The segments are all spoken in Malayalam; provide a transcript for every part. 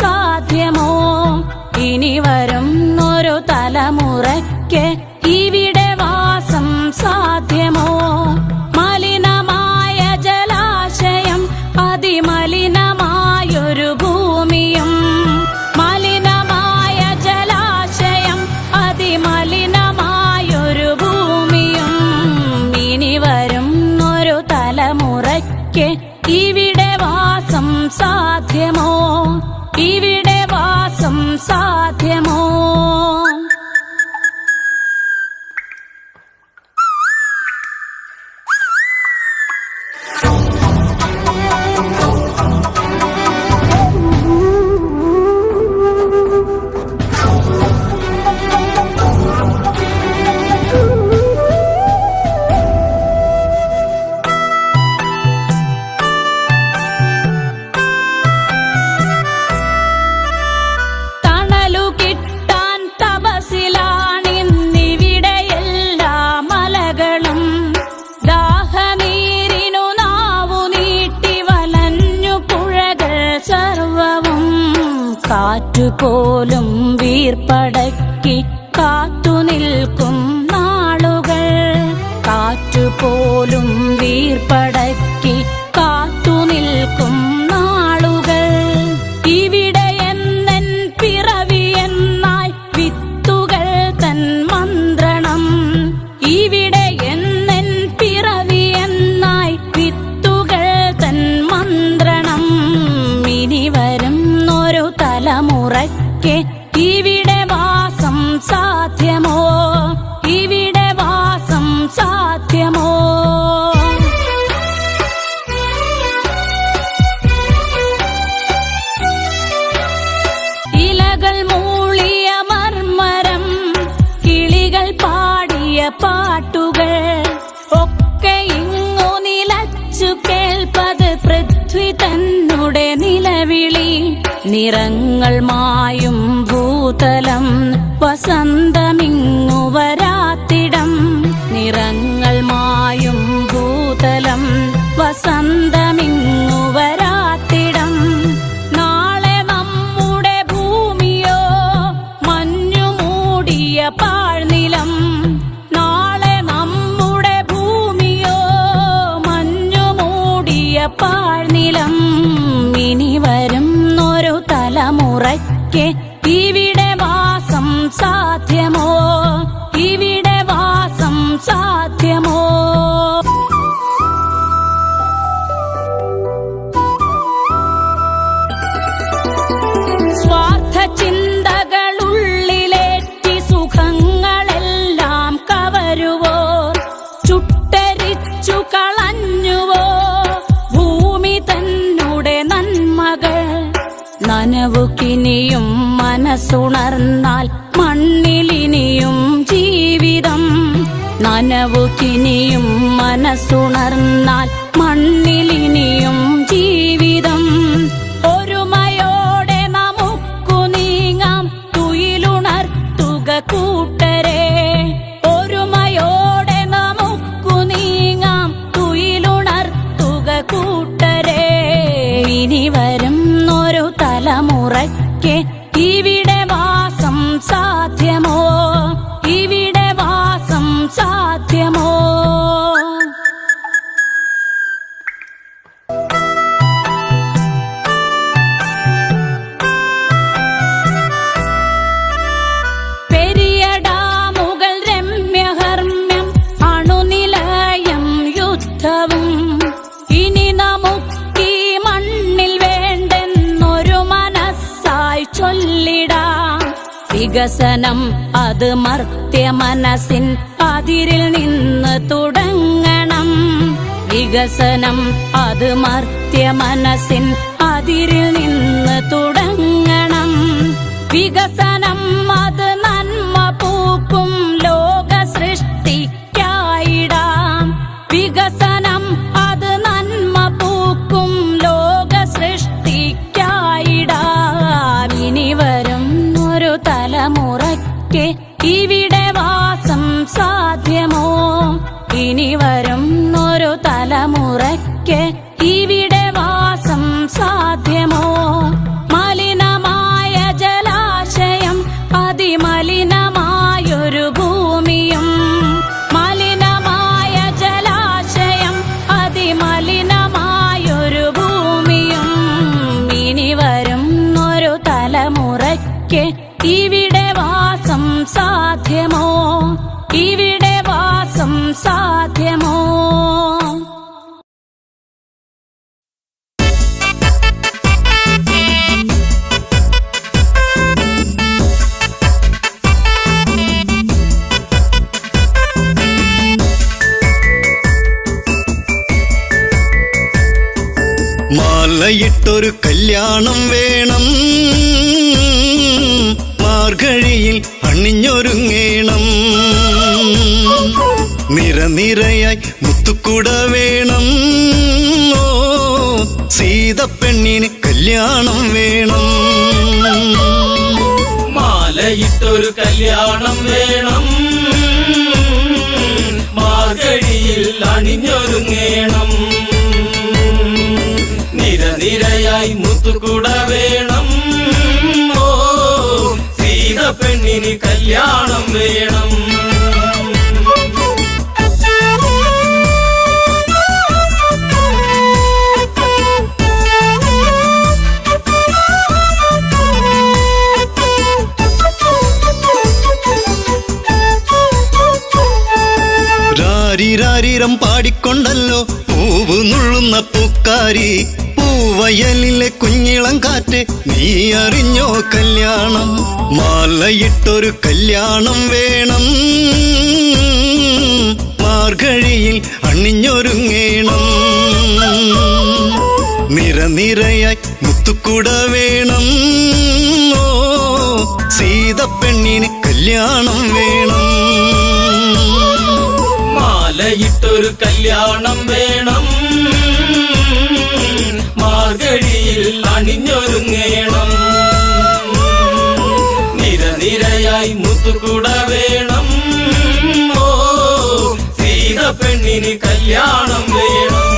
സാധ്യമോ? ഇനി വരുന്നൊരു തലമുറയ്ക്ക് ഇവിടെ വാസം സാധ്യമോ? മലിനമായ ജലാശയം, അതിമലിനമായൊരു ഭൂമിയും. മലിനമായ ജലാശയം, അതിമലിനമായൊരു ഭൂമിയും. ഇനി വരുന്നൊരു തലമുറയ്ക്ക് ഇവിടെ വാസം സാധ്യമോ? ഇവിടെ വാസം സാധ്യമോ? കാറ്റുപോലും വീർപ്പടക്കി കാത്തുനിൽക്കും നാളുകൾ. കാറ്റുപോലും വീർപ്പടക്കി കാത്തുനിൽക്കും നാളുകൾ. ഇവിടെ എന്നെൻ പിറവിയെന്നായി വിത്തുകൾ തൻ മന്ത്രണം. ഇവിടെ എന്നെൻ പിറവിയെന്നായി വിത്തുകൾ തൻ മന്ത്രണം. ഇനി വരുന്നൊരു തലമുറയ്ക്ക് ഇവിടെ വാസം സാധ്യമോ? ഇവിടെ വാസം സാധ്യമോ? ഇലകൾ മൂളിയ മർമരം, കിളികൾ പാടിയ പാട്ടുകൾ ഒക്കെ ഇങ്ങു നിലച്ചു കേൾപ്പത് പൃഥ്വി തന്നുടെ നിലവിളി. നിറങ്ങൾ മായും ഭൂതലം, വസന്തമിങ്ങു വരാത്തിടം. നിറങ്ങൾ മായും ഭൂതലം, വസന്തമിങ്ങു വരാത്തിടം. നാളെ നമ്മുടെ ഭൂമിയോ മഞ്ഞു മൂടിയ പാഴ്നിലം. നാളെ നമ്മുടെ ഭൂമിയോ മഞ്ഞു മൂടിയ പാഴ്നിലം. ഇനി വരുന്നൊരു തലമുറയ്ക്ക് ഇവിടെ വാസം സാധ്യമോ? ഇവിടെ വാസം സാധ്യമോ? സ്വാർത്ഥ ചിന്തകളുള്ളിലേറ്റി സുഖങ്ങളെല്ലാം കവരുവോ? ചുട്ടരിച്ചു കളഞ്ഞുവോ ഭൂമി തന്നുടെ നന്മകൾ? നനവുകിനിയും മനസ്സുണർന്നാൽ മണ്ണിലിനിയും ജീവിതം. നനവുകിനിയും മനസ്സുണർന്നാൽ മണ്ണിലിനിയും ജീവിതം. ഒരുമയോടെ നമുക്കു നീങ്ങാം, തുയിലുണർത്തുക കൂട്ടരെ. ഒരുമയോടെ നമുക്കു നീങ്ങാം, തുയിലുണർത്തുക കൂട്ടരെ. ഇനി വരുന്നൊരു തലമുറയ്ക്ക് ഇവിടെ വാസം സാധ്യമോ? ഇവിടെ വാസം സാധ്യമോ? പെരിയ ഡാമുകൾ രമ്യഹർമ്മ്യം, അണുനിലയം യുദ്ധവും. ഇനി നമുക്കീ മണ്ണിൽ വേണ്ടെന്നൊരു മനസ്സായി ചൊല്ലിടാം. വികസനം അത് മർത്യ മനസ്സിൻ അതിരിൽ നിന്ന് തുടങ്ങണം. വികസനം അത് മർത്യ മനസ്സിൻ അതിരിൽ നിന്ന് തുടങ്ങണം. വികസനം അത് നന്മ പൂക്കും ലോക സൃഷ്ടിക്കായിടാം. വികസനം അത് നന്മ പൂക്കും ലോക സൃഷ്ടിക്കായിടാം. ഇനി വരുന്നൊരു തലമുറയ്ക്ക് ഇവിടെ വാസം സാധ്യമോ? ഇനി വരുന്നൊരു തലമുറയ്ക്ക് ഇവിടെ വാസം സാധ്യമോ? മലിനമായ മാലയിട്ടൊരു കല്യാണം വേണം, മാർഗഴിയിൽ അണിഞ്ഞൊരുങ്ങേണം. നിരനിരയായി മുത്തുക്കുട വേണം, ഓ സീതപ്പെണ്ണിന് കല്യാണം വേണം. മാലയിട്ടൊരു കല്യാണം വേണം, മാർഗഴിയിൽ അണിഞ്ഞൊരുങ്ങേണം. നിരനിരയായി മുത്തുകുട വേണം, ഓ സീതപ്പെണ്ണിന് കല്യാണം വേണം. രാരിരാരിരം പാടിക്കൊണ്ടല്ലോ പൂവ് നുള്ളുന്ന പൂക്കാരി, പൂവയലിലെ കുഞ്ഞിളം കാറ്റ് നീ അറിഞ്ഞോ കല്യാണം. മാലയിട്ടൊരു കല്യാണം വേണം, മാർഗഴിയിൽ അണിഞ്ഞൊരുങ്ങേണം. നിരനിരയായി മുത്തുക്കുട വേണം, ഓ സീതപ്പെണ്ണിന് കല്യാണം വേണം. മാലയിട്ടൊരു കല്യാണം വേണം, മാർഗഴിയിൽ അണിഞ്ഞൊരുങ്ങേണം. നിരനിരയായി മുത്തുകുട വേണം, ഓ സീതപ്പെണ്ണിന് കല്യാണം വേണം.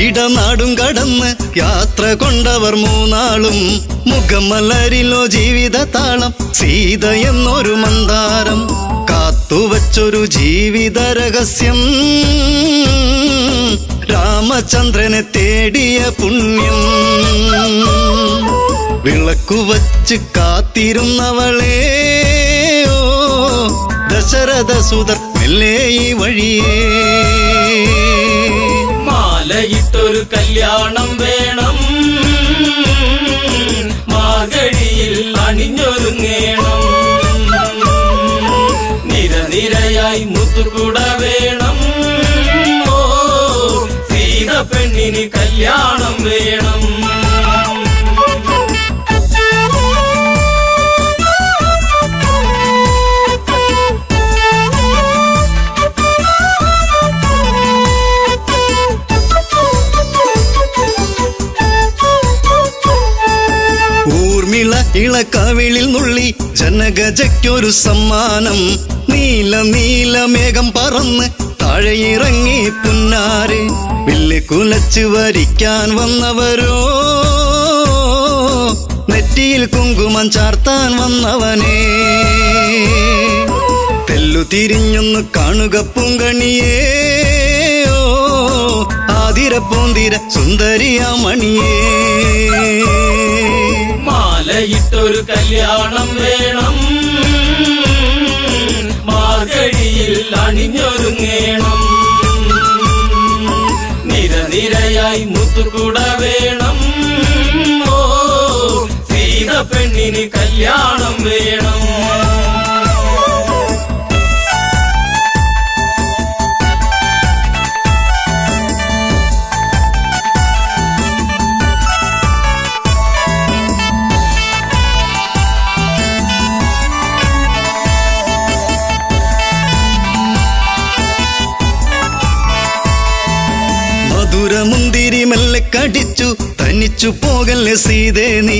ഇടനാടും കടന്ന് യാത്ര കൊണ്ടവർ മൂന്നാളും, മുഖമലരിലോ ജീവിത താളം സീത എന്നൊരു മന്ദാരം. കാത്തുവച്ചൊരു ജീവിത രഹസ്യം, രാമചന്ദ്രനെ തേടിയ പുണ്യം. വിളക്കുവച്ച് കാത്തിരുന്നവളെ, ഓ ദശരഥ സുതർ മെല്ലെ ഈ വഴിയേ. മാലയിട്ടൊരു കല്യാണം വേണം, മാർഗഴിയിൽ അണിഞ്ഞൊരുങ്ങേണം. നിരനിരയായി മുത്തുകുട വേണം, ഓ സീതപ്പെണ്ണിന് കല്യാണം വേണം. ഇളക്കവിളിൽ നുള്ളി ജനഗജയ്ക്കൊരു സമ്മാനം. നീല നീല മേഘം പറന്ന് താഴെയിറങ്ങി പുന്നാരെ, വില്ല് കുലച്ച് വരിക്കാൻ വന്നവരോ, നെറ്റിയിൽ കുങ്കുമം ചാർത്താൻ വന്നവനെ. തെല്ലു തിരിഞ്ഞൊന്ന് കാണുക പൂങ്കണിയേ, ഓ ആതിര പൂന്തിര സുന്ദരിയാമണിയേ. മാലയിട്ടൊരു കല്യാണം വേണം, മാർഗഴിയിൽ അണിഞ്ഞൊരുങ്ങേണം. നിരനിരയായി മുത്തുകുട വേണം, ഓ സീതപ്പെണ്ണിന് കല്യാണം വേണം. മുന്തിരി മെല്ലെ കടിച്ചു തനിച്ചു പോകല്ലേ സീതേ നീ,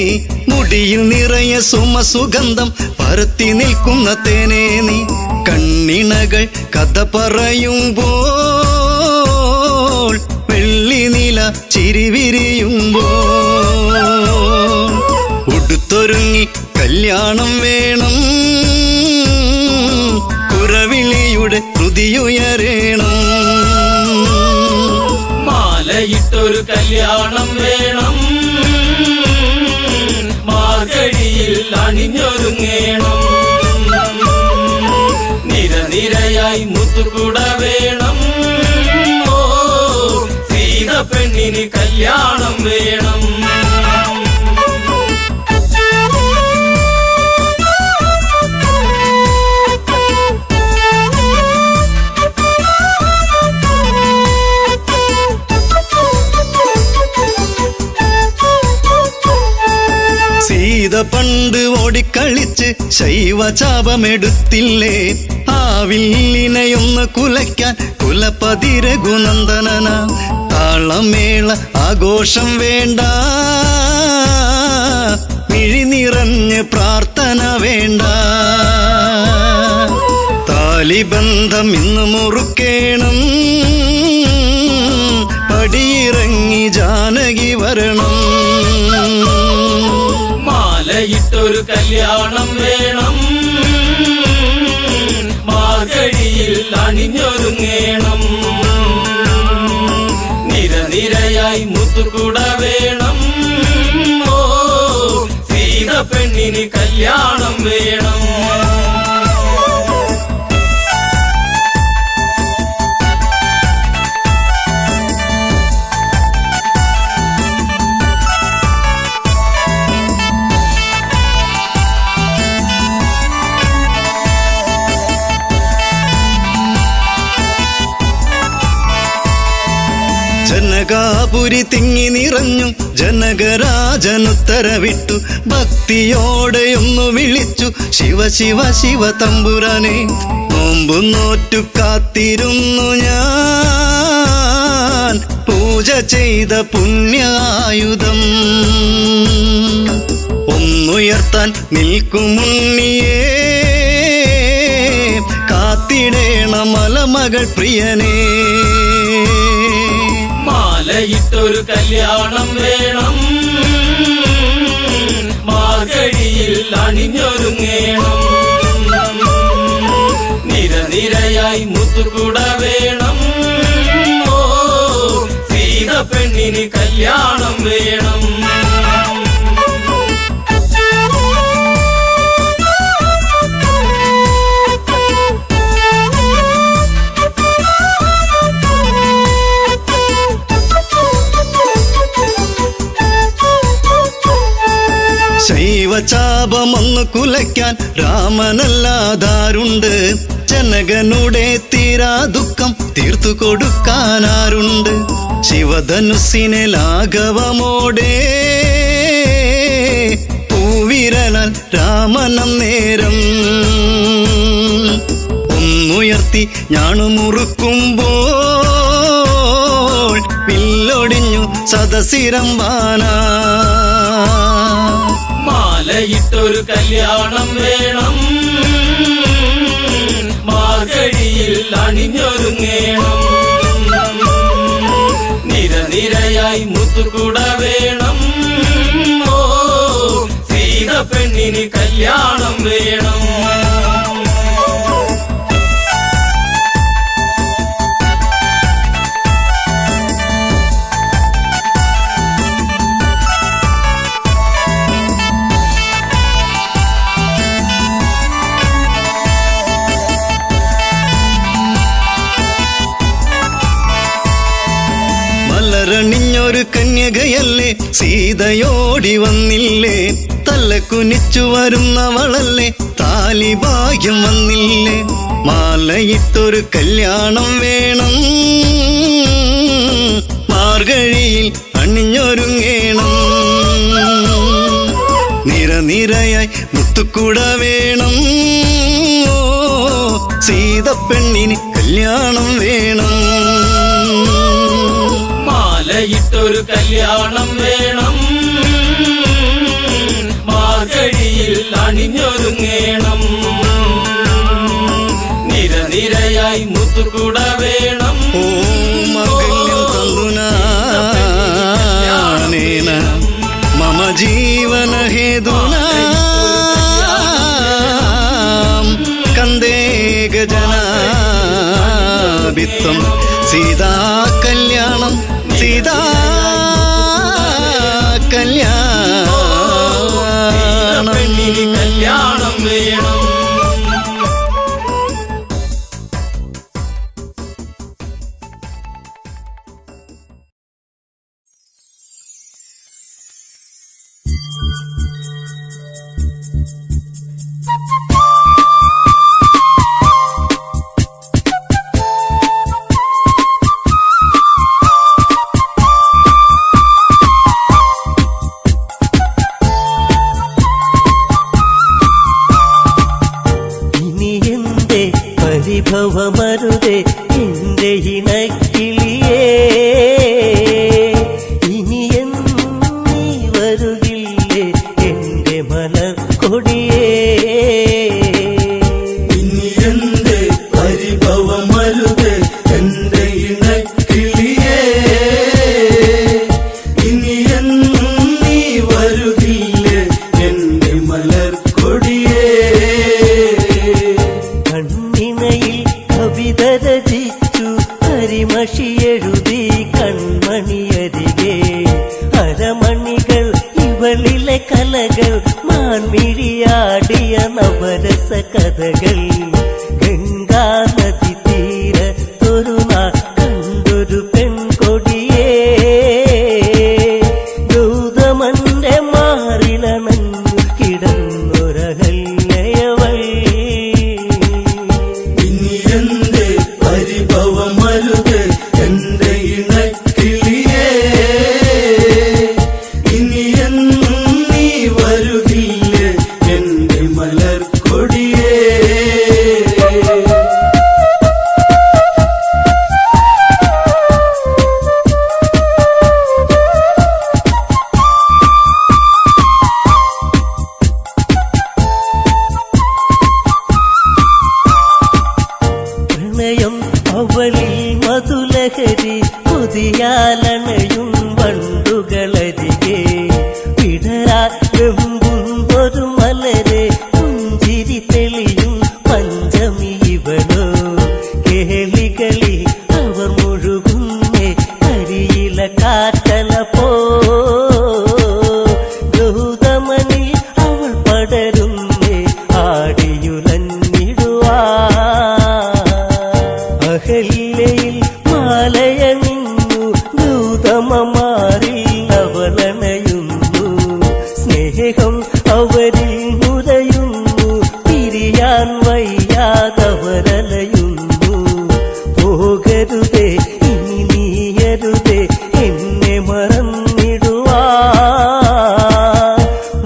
മുടിയിൽ നിറയെ സുമസുഗന്ധം പരത്തി നിൽക്കുന്ന തേനേ നീ. കണ്ണിണകൾ കഥ പറയുമ്പോൾ വെള്ളി നില ചിരിവിരിയുമ്പോൾ, ഉടുത്തൊരുങ്ങി കല്യാണം വേണം, കുരവിളിയുടെ ഹൃതിയുയരേണം. മാലയിട്ടൊരു കല്യാണം വേണം, മാർഗഴിയിൽ അണിഞ്ഞൊരുങ്ങേണം. കല്യാണം വേണം. സീത പണ്ട് ഓടിക്കളിച്ച് ശൈവചാപമെടുത്തില്ലേ, ആ വില്ലിനെയൊന്ന് കുലയ്ക്കാൻ കുലപതി രഘുനന്ദനന. താളമേള ആഘോഷം വേണ്ട, മിഴി നിറഞ്ഞ് പ്രാർത്ഥന വേണ്ട. താലിബന്ധം ഇന്ന് മുറുക്കേണം, പടിയിറങ്ങി ജാനകി വരണം. മാലയിട്ടൊരു കല്യാണം വേണം, മാർഗഴിയിൽ അണിഞ്ഞൊരുങ്ങേണം. നിരനിരയായി മുത്തുകുട വേണം, ഓ സീത പെണ്ണിന് കല്യാണം വേണം. ജനകാപുരി തിങ്ങി നിറഞ്ഞു, ജനകരാജനുത്തരവിട്ടു. ഭക്തിയോടെയൊന്നു വിളിച്ചു, ശിവ ശിവ ശിവ തമ്പുരാനെ. നോമ്പു നോറ്റു കാത്തിരുന്നു ഞാൻ, പൂജ ചെയ്ത പുണ്യായുധം. ഒന്നുയർത്താൻ നിൽക്കുമുണ്ണിയേ, കാത്തിടേണ മലമകൾ പ്രിയനേ. മാലയിട്ടൊരു കല്യാണം വേണം, മാർഗഴിയിൽ അണിഞ്ഞൊരുങ്ങേണം. നിരനിരയായി മുത്തുകുട വേണം, ഓ സീത പെണ്ണിന് കല്യാണം വേണം. ശൈവചാപമൊന്നു കുലയ്ക്കാൻ രാമനല്ലാതാരുണ്ട്, ജനകനുടെ തീരാ ദുഃഖം തീർത്തു കൊടുക്കാനാരുണ്ട്. ശിവധനുസിനെ ലാഘവമോടെ പൂവിരലാൽ രാമനം നേരം ഒന്നുയർത്തി ഞാണുമുറുക്കുമ്പോൾ വില്ലൊടിഞ്ഞു സദസിരംബാന. മാലയിട്ടൊരു കല്യാണം വേണം, മാർഗഴിയിൽ അണിഞ്ഞൊരുങ്ങേണം. നിരനിരയായി മുത്തുകുട വേണം, ഓ സീത പെണ്ണിന് കല്യാണം വേണം. മലരണിഞ്ഞൊരു കന്യകയല്ലേ, സീതയോടി വന്നില്ലേ. തല കുനിച്ചു വരുന്നവളല്ലേ, താലിഭാഗ്യം വന്നില്ലേ. മാലയിട്ടൊരു കല്യാണം വേണം, മാർഗഴിയിൽ അണിഞ്ഞൊരുങ്ങേണം. നിരനിരയായി മുത്തുകുട വേണം, ഓ സീത പെണ്ണിന് കല്യാണം വേണം. മാലയിട്ടൊരു കല്യാണം വേണം, മാർഗഴിയിൽ അണിഞ്ഞൊരുങ്ങേണം. നിരനിരയായി മുത്തുകുട വേണം, ഓ മംഗല്യം തന്തുനാനേന മമ ജീവന ഹേതുനാ കന്ദേ ഗജനാഭിത്വം. സീതാ കല്യാണം, സീതാ കല്യാണം. കല്യാണം വേണം. പരിഭവമരുതേ എന്റെ ഇണക്കിളിയേ, ഇനി എന്നീ വരുകില്ലേ എന്റെ മലർ കൊടിയേ. ഇനി എന്റെ പരിഭവമരുതേ എന്റെ ഇണക്കിളിയേ, ഇനി എന്നും നീ വരുകില്ലേ എന്റെ മലർ കൊടിയേ. കണ്ണിണയിൽ കവിത രചിച്ചു കരിമഷി എഴുതി കൺമണിയരികെ, അരമണികൾ ഇവളിലെ കലകൾ മാൻമിഴിയാടിയ നവരസ കഥകൾ. ഗംഗാ നദി തീരത്തൊരു നാൾ കണ്ടൊരു പെൺകൊടിയേ, ഗൗതമന്റെ മാറിലണഞ്ഞു കിടന്നൊരഹല്യയവൾ. ഇനി എന്റെ പരിഭവമരുതേ എന്റെ ഇണക്കിളിയേ, ഇനി എന്നും നീ വരുകില്ലേ എന്റെ മലർ കൊടിയേ. പ്രണയം അവളിൽ മധുലഹരി പുതിയാലണയും വണ്ടുകളരികെ, വിടരാ വെമ്പുന്നൊരു മലരെ പുഞ്ചിരി തെളിയും പഞ്ചമി ഇവളോ. കേളികളി അവർ മുഴുകുന്നേ കരിയില കാറ്റല പോ, ഗൗതമനിൽ അവൾ പടരുന്നേ ആടിയുലഞ്ഞിടുവാ. അഹല്യയിൽ മാലയണിഞ്ഞു ഗൗതമമാരിൽ അവളണയുന്നു, സ്നേഹം അവരിൽ നുരയുന്നു, പിരിയാൻ വയ്യാതവരലയുന്നു. പോകരുതേ ഇനി നീയരുതേ എന്നെ മറന്നിടുവാ,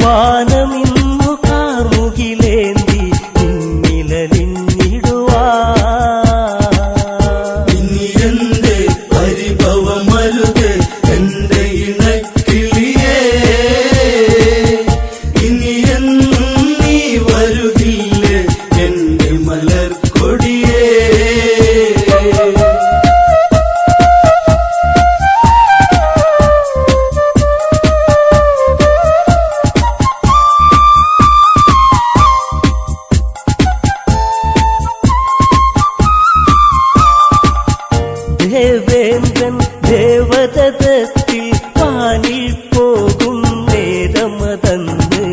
വാനമിന്നു കാർമുകിലേന്തി നിന്നിലലിഞ്ഞിടുവാ. ഇനി എന്റെ പരിഭവമരുതേ എന്റെ ഇണക്കിളിയേ, ഇനി എന്നും നീ വരുകില്ലേ എന്റെ മലർ കൊടിയേ. ദേവേന്ദ്രൻ ദേവതത്തിൽ പാനിൽ പോകും നേരമതന്ന്,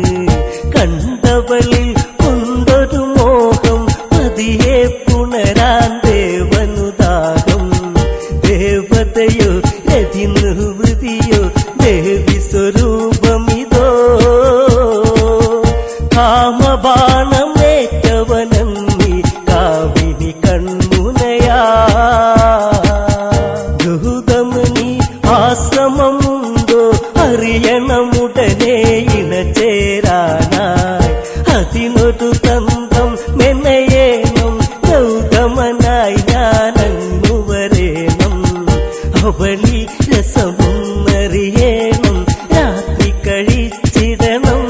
കണ്ടവളിൽ കൊണ്ടൊരു മോഹം പതിയെ പുണരാൻ ദേവനുദാഹം. ദേവതയോ രതിനിവൃതിയോ ദേവി സ്വരൂപമിതോ, കാമബാണമേറ്റവനന്നി കാവിനി കൺമുനയാ. ഗൗതമനി ആശ്രമമുണ്ടോ അറിയണമുടനെ ഇണചേരാനായി, അതിനൊരു തന്ത്രം മെനയേണം ഗൗതമനായി ഞാനങ്ങു വരേണം. അവളി രസമൊന്നറിയേണം, രാത്രി കഴിച്ചിടണം.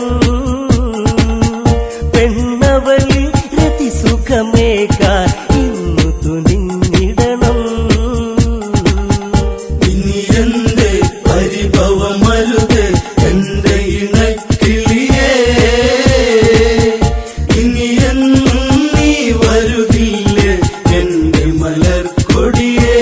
പെണ്ണവളി രതിസുഖമേകാൻ ഇന്നു തുനിഞ്ഞിടണം. ഇനി എന്റെ പരിഭവമരുതേ എന്റെ ഇണക്കിളിയേ, ഇനി എന്നും നീ വരുകില്ലേ എന്റെ മലർ കൊടിയേ.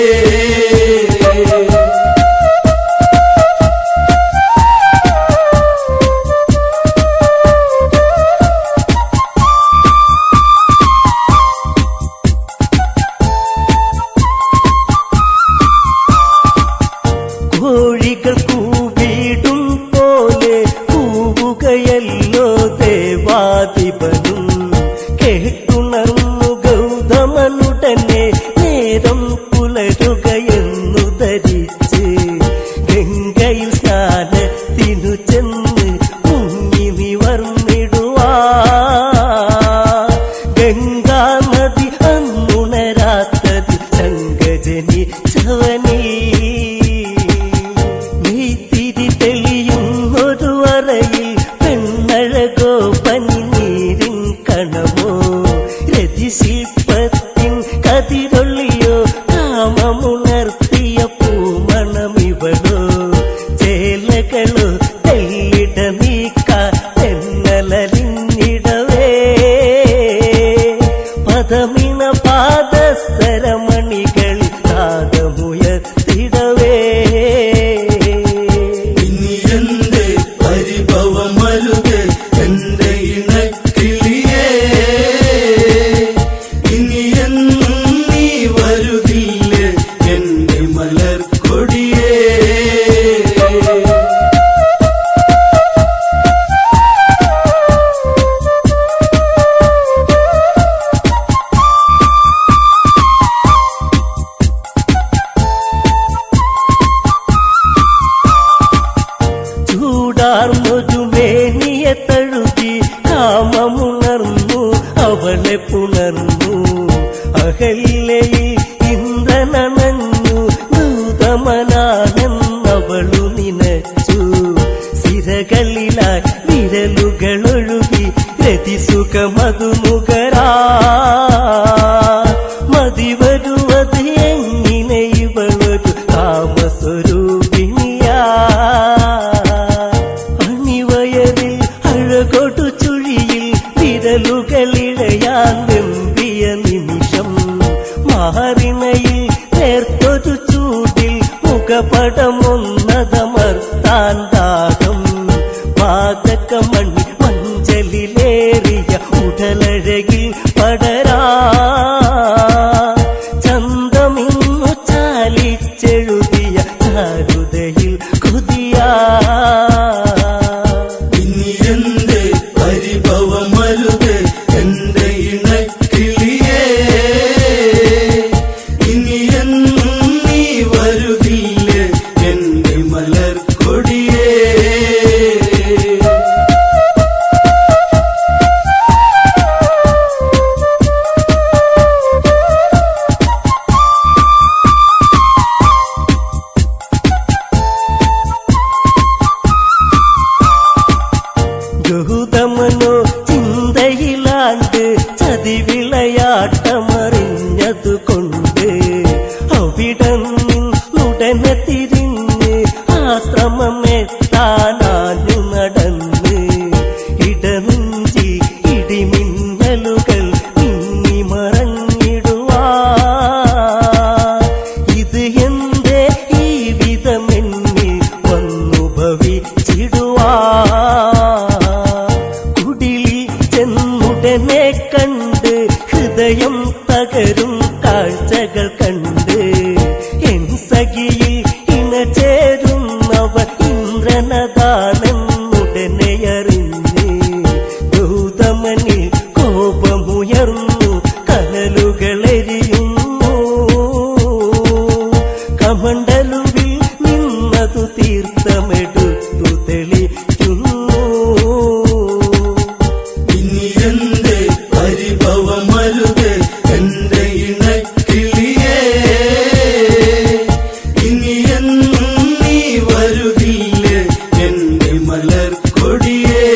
കോഴികൾ കൂവിടും പോലെ കൂവുകയല്ലോ ദേവാധിപനും. കേട്ടുണർന്നു ഗൗതമനുടനെ നേരം പുലരുകയെന്നു ധരിച്ച്, ഗംഗയിൽ സ്നാനത്തിനു ചെന്ന് മുങ്ങി നിവർന്നിടുവാ. ഗംഗാ നദി അന്നുണരാ വെള്ളയിൽ ഇന്ദ്രനണഞ്ഞു ഗൗതമനാണെന്നവളു നിനച്ചു സിരകളിലായി വിരലുകളൊഴുകി രതിസുഖമതുമുഖരാ മതിവരുവത് എങ്ങനെ ഇവളൊരു കാമസ്വരൂപിണിയാ അണിവയറിൽ അഴകൊടു ചുഴിയിൽ വിരലുകളിഴയാൻ വെമ്പിയ നിമിഷം മാറിണയിൽ നേർത്തൊരു ചൂടിൽ മുഖപടമൊന്നതമർത്താൻ ദാഹം പാതകമണി മഞ്ചലിലേറിയ ഉടലഴകിൽ പടരാ ചന്തമിന്നു ചാലിച്ചെഴുതിയ ചാരുതയിൽ കുതിയാ ഇനി എന്റെ പരിഭവമരുത് എന്റെ ഇണക്കിളിയേ ഇനി എന്നും നീ വരുകില്ലേ എന്റെ മലർക്കൊടിയേ ഗൗതമനോ ചിന്തയിലാണ്ട് ചതിവിളയാട്ടമറിഞ്ഞതുകൊണ്ട് അവിടന്നുടനെ തിരിഞ്ഞ് ആശ്രമമെത്താനാഞ്ഞു നടന്ന് ഇടനെഞ്ചി ഇടിമിന്നലുകൾ മിന്നിമറഞ്ഞിടുവാ ഇത് എന്റെ ഈ വിധമെന്നിൽ വന്നു ഭവിച്ചിടുവാ ചെന്നുടനെ കണ്ട് ഹൃദയം തകരും കാഴ്ചകൾ കണ്ട് എൻ സഖിയിൽ ഇണചേരുന്നവർ ഇന്ദ്രനദാനെന്നുടനെ അറിഞ്ഞ് ഗൗതമനിൽ കോപമുയർന്നു കനലുകളെരിയുന്നു കമണ്ടലുവിൽ നിന്നതു തീർത്ഥമെടുത്തു തെളിക്കുന്നു ഇനി എന്റെ പരിഭവമരുത് എന്റെ ഇണക്കിളിയേ ഇനി എന്നും നീ വരുകില്ലേ എന്റെ മലർക്കൊടിയേ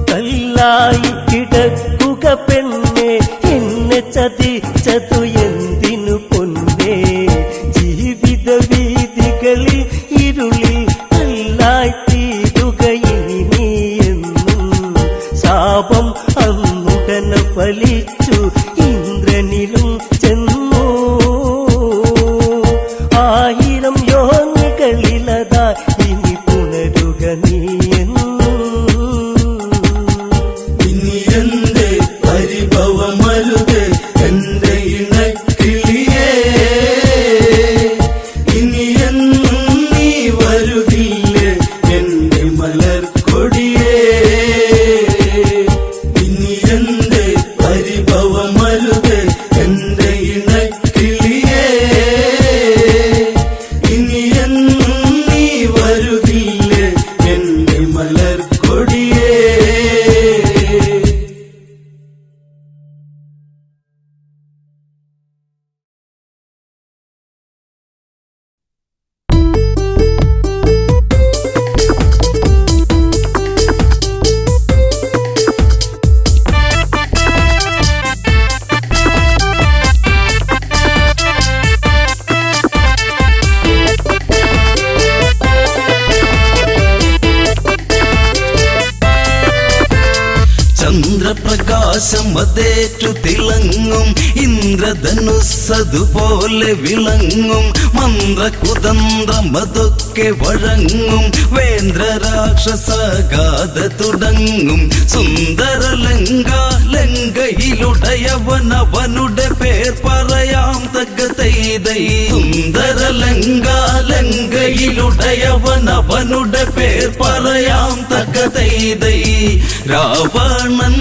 കല്ലായി കിടക്കുക പെണ്ണെ എന്നെ ചതിച്ചതു എന്തിനു പൊന്നെ ജീവിത വീതികളിൽ ഇരുളിൽ കല്ലായി തീരുക ഇനി നീ എന്നും ശാപം അന്നുടനെ ഫലിച്ചു ഇന്ദ്രനിലും ചെന്നു 1000 യോനികളിലതാ ഇനി പുണരുക നീ ഇനി എന്റെ പരിഭവമരുത് എന്റെ ഇണക്കിളിയേ ഇനി എന്നും നീ വരുകില്ലേ എന്റെ മലർക്കൊടിയേ ഇനി എന്റെ പരിഭവമരുത് എന്റെ ഇണക്കിളിയേ ഇനി എന്നും നീ വരുകില്ലേ എന്റെ മലർക്കൊടിയേ ചന്ദ്രപ്രകാശം അതേറ്റു തിളങ്ങും ഇന്ദ്രധനുസ്സതുപോലെ വിളങ്ങും മന്ത്രകുതന്ത്രമതൊക്കെ വഴങ്ങും വേന്ദ്രരാക്ഷസഗാഥ തുടങ്ങും സുന്ദരലങ്ക ലങ്കയിലുടയവനവനുടെ പേർ പറയാം തകതൈതൈ സുന്ദരലങ്ക ലങ്കയിലുടയവനവനുടെ പേർ പറയാം തകതൈതൈ രാവണൻ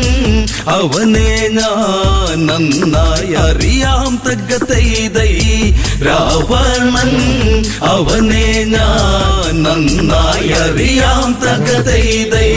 അവനെ ഞാൻ നന്നായി അറിയാം തകതൈതൈ രാവണൻ അവനെ ഞാൻ നന്നായി അറിയാം തകതൈതൈ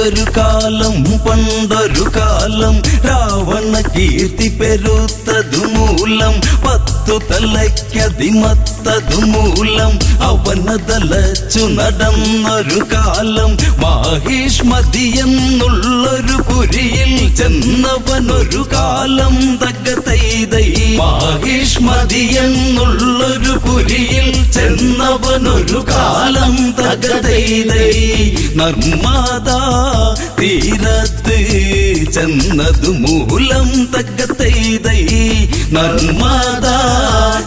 ഒരു കാലം പണ്ടൊരു കാലം രാവണ കീർത്തി പെരുത്തതു മൂലം 10 തലയ്ക്കതിമത്തതു മൂലം അവനതലച്ചു നടന്നൊരു കാലം മാഹിഷ്മതി എന്നുള്ളൊരു പുരിയിൽ ചെന്നവനൊരു കാലം തകതൈതൈ മാഹിഷ്മതി എന്നുള്ളൊരു പുരിയിൽ ചെന്നവനൊരു കാലം തകതൈതൈ നർമ്മദാ തീരത്ത് ചെന്നതു മൂലം തകതൈതൈ നർമ്മദാ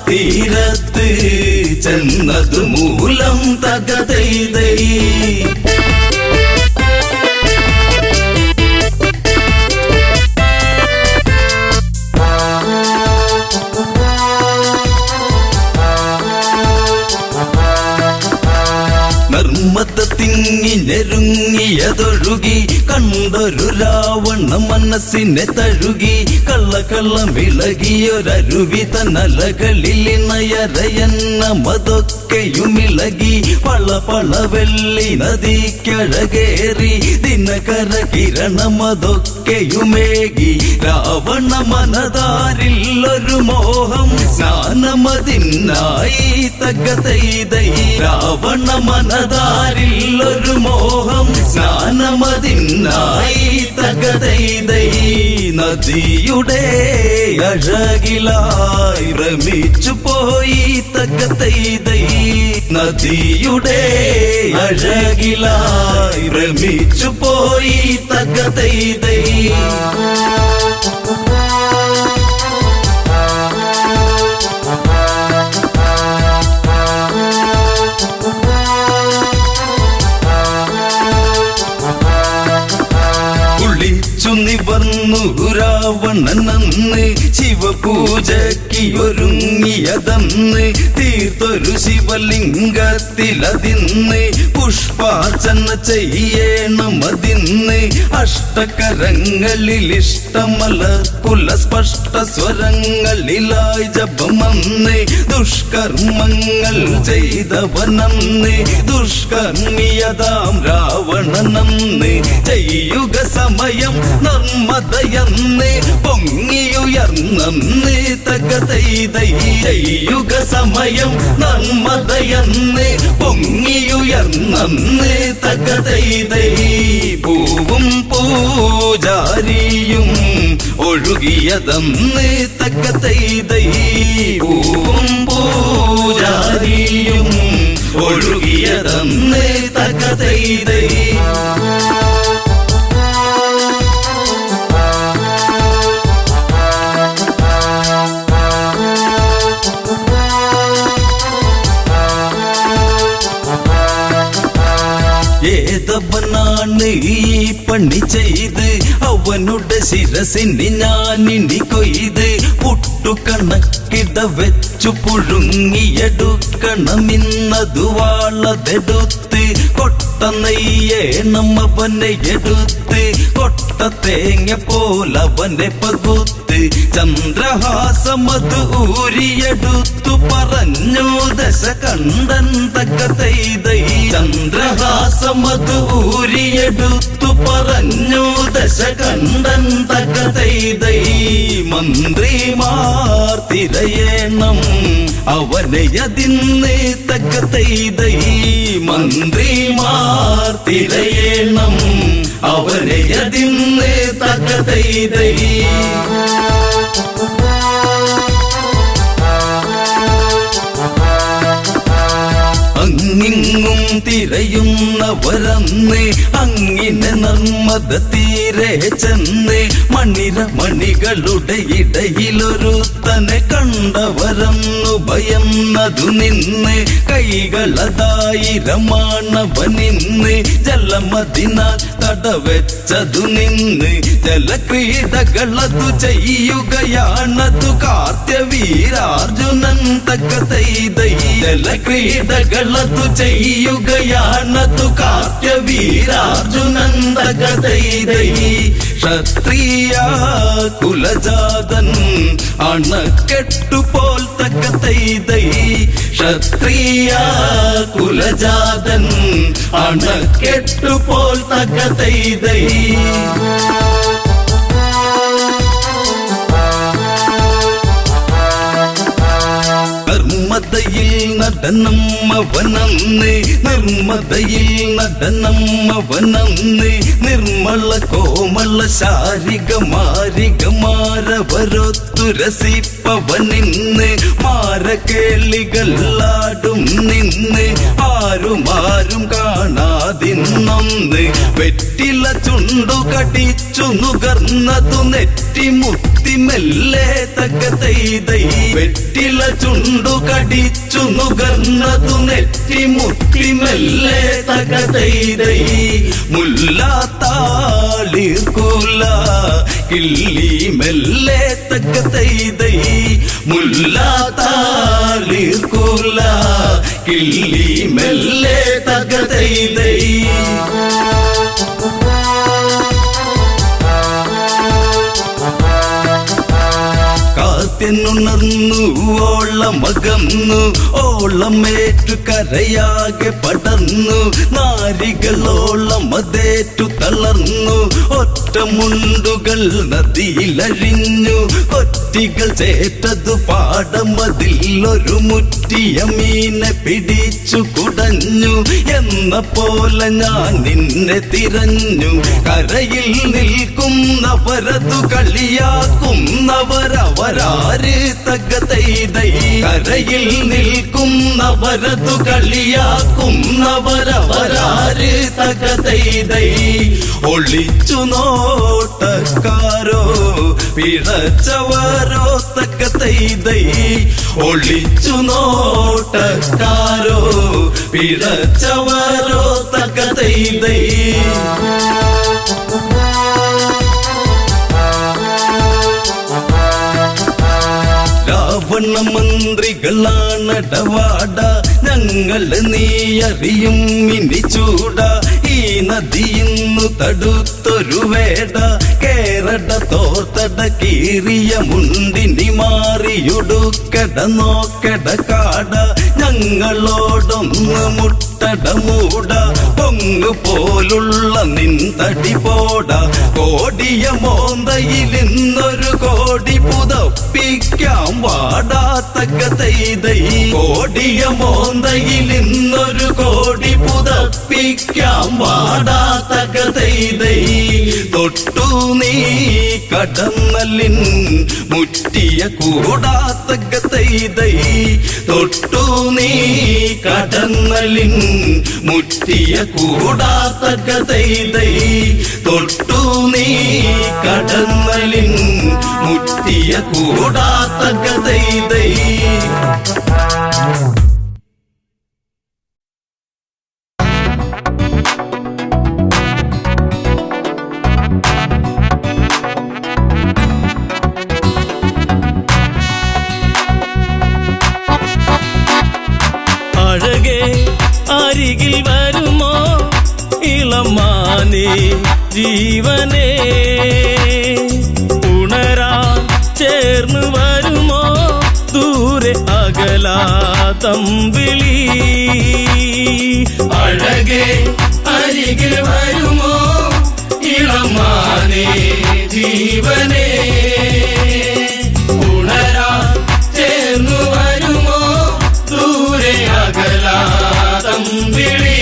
തീരത്ത് ചെന്നതു മൂലം തകതൈതൈ തിങ്ങി ഞെരുങ്ങിയതൊഴുകി കണ്ടൊരു രാവണ മനസ്സിനെ തഴുകി കള്ളമിളകിയൊരരുവി തന്നലകളിൽ നയരയെന്ന മതൊക്കെയുമിളകി പള വെള്ളി നദിക്കഴകേറി ദിനകര കിരണമതൊക്കെയുമേകി രാവണ മനതാരിൽ ഒരു മോഹം സ്നാനമതിനായി തകതൈതൈ രാവണ മനതാരിൽ ഒരു മോഹം സ്നാനമതിനായി തകതൈതൈ നദിയുടെ അഴകിലായി ഭ്രമിച്ചു പോയി തകതൈതൈ നദിയുടെ അഴകിലായി ഭ്രമിച്ചു പോയി തകതൈതൈ നിവർന്നു രാവണനന്ന് ശിവപൂജയ്ക്കൊരുങ്ങിയതന്ന് തീർത്തൊരു ശിവലിംഗത്തിലതിന്ന് പുഷ്പാർച്ചന ചെയ്യണമതിന്ന് അഷ്ടകരങ്ങളിൽ ഇഷ്ടമല പുലസ്പഷ്ട സ്വരങ്ങളിലായി ജപമന്ന് ദുഷ്കർമ്മങ്ങൾ ചെയ്തവനന്ന് ദുഷ്കർമ്മിയതാം രാവണനന്ന് ചെയ്യുക സമയം നർമ്മദയന്ന് പൊങ്ങിയുയർന്നന്ന് തകതൈതൈ ചെയ്യുക സമയം നർമ്മദയന്ന് പൊങ്ങിയുയർന്നന്ന് തകതൈതൈ പൂവും പൂജാരിയും ഒഴുകിയതന്ന് തകതൈതൈ പൂവും പൂജാരിയും ഒഴുകിയതന്ന് തകതൈതൈ ഏതവനാണ് ഈ പണി ചെയ്ത് അവനുടെ ശിരസിന് ഞാനിനി കൊയ്ത് പുട്ടുകണക്കിട വെച്ചു പുഴുങ്ങിയെടുക്കണമിന്നതു വാളതെടുത്ത് കൊട്ട നെയ്യേണം അവനെ എടുത്ത് കൊട്ട തേങ്ങ പോലവനെ പകുത്ത് ചന്ദ്രഹാസമത് ഊരിയെടുത്തു പറഞ്ഞു ദശകണ്ഠൻ തകതൈതൈ ചന്ദ്രഹാസമത് ഊരിയെടുത്തു പറഞ്ഞു ദശകണ്ഠൻ തകതൈതൈ മന്ത്രിമാർ തിരയേണം അവനെ അതിന്ന് തകതൈതൈ മന്ത്രിമാർ തിരയേണം അവനെ അതിന്ന് തകതൈതൈ അങ്ങിങ്ങും തിരയുന്നവരന്ന് അങ്ങിനെ നർമ്മദ തീരെ ചെന്ന് മണികളുടെ ഇടയിലൊരുത്തനെ കണ്ടവരന്നു ഭയന്നതു നിന്ന് കൈകളതായിരമാണവനിന്ന് ജലമതിനാൽ തടവെച്ചതു നിന്ന് ജലക്രീഡകളതു ചെയ്യുകയാണതു കാർത്യവീരാർജുനൻ തക്കതൈതൈ ജലക്രീഡകളതു ചെയ്യുകയാണതു കാർത്യവീരാർജുനൻ തക്കതൈതൈ ക്ഷത്രിയ കുലജാതൻ അണക്കെട്ടുപോൽ തക്കതൈതൈ ക്ഷത്രിയ കുലജാതൻ അണക്കെട്ടുപോൽ തക്കതൈതൈ നിർമ്മതയിൽ നടനമ്മവനന്ന് നിർമ്മതയിൽ നടനമ്മവനന്ന് നിർമ്മല കോമള ശാരിക മാരികമാരവരൊത്തു രസിപ്പവനിന്ന് മാരകേളികളാടും നിന്ന് ആരും കാണാതിന്നൊന്ന് വെറ്റില ചുണ്ടു കടിച്ചു നുകർന്നതു നെറ്റിമുത്തി മെല്ലെ തക്കതൈതൈ വെറ്റില ചുണ്ടു കടിച്ചു നുകർന്നതു നെറ്റിമുത്തി മെല്ലെ തകതൈതൈ മുല്ലാത്താളിർകൂല കിള്ളി മെല്ലെ തകതൈതൈ മുല്ലാത്താളിർകൂല കിള്ളി മെല്ലെ തകതൈതൈ ുണർന്നു ഓളമകന്നു ഓളമേറ്റു കരയാകെ പടർന്നു നാരികളോളം അതേറ്റു തളർന്നു ഒറ്റമുണ്ടുകൾ നദിയിലഴിഞ്ഞു കൊറ്റികൾ ചേറ്റതു പാടമതിൽ ഒരു മുറ്റിയ മീനെ പിടിച്ചു കുടഞ്ഞു എന്ന പോലെ ഞാൻ നിന്നെ തിരഞ്ഞു കരയിൽ നിൽക്കുന്നവരതു കളിയാക്കുന്നവരവരാര് തകതൈതൈ കരയിൽ നിൽക്കുന്നവരതു കളിയാക്കുന്നവരവരാര് തകതൈതൈ ഒളിച്ചു നോട്ടക്കാരോ പിഴച്ചവരോ തകതൈതൈ ഒളിച്ചു നോട്ടക്കാരോ പിഴച്ചവരോ തകതൈതൈ രാവണ മന്ത്രികളാണടവാട ഞങ്ങള് നീ അറിയും ഇനി ചൂട ഈ നദിയിന്നു തടുത്തൊരു വേട കേരട തോർത്തട കീറിയ മുണ്ടിനി മാറിയുടുക്കട നോക്കട കാട ഞങ്ങളോടൊന്ന് മുട്ടട മൂട പൊങ്ങു പോലുള്ള നിന്തടി പോട കോടിയ മോന്തയിൽ ഇന്നൊരു കോടി പുതപ്പിക്കാം വാടാത്തകതൈതൈ കോടിയ മോന്തയിൽ ഇന്നൊരു കോടി പുതപ്പിക്കാം വാടാത്തകതൈതൈ തൊട്ടു നീ കടന്നലിൻ മുറ്റിയ കൂടാത്തകതൈതൈ തൊട്ടു നീ കടന്നലിൻ മുറ്റിയ കൂടാത്തകതൈതൈ തൊട്ടു നീ കടന്നലിൻ മുറ്റിയ കൂടാത്തകതൈതൈ അഴകേ അരികിൽ വരുമോ ഇളമാനേ ജീവനേ ഉണരാൻ ചേർന്ന് വരുമോ ദൂരെ അകലാതമ്പിളി അഴകേ അരികിൽ വരുമോ ഇളമാനേ ജീവനേ ഉണരാൻ ചേർന്നു വരുമോ ദൂരെ അകലാതമ്പിളി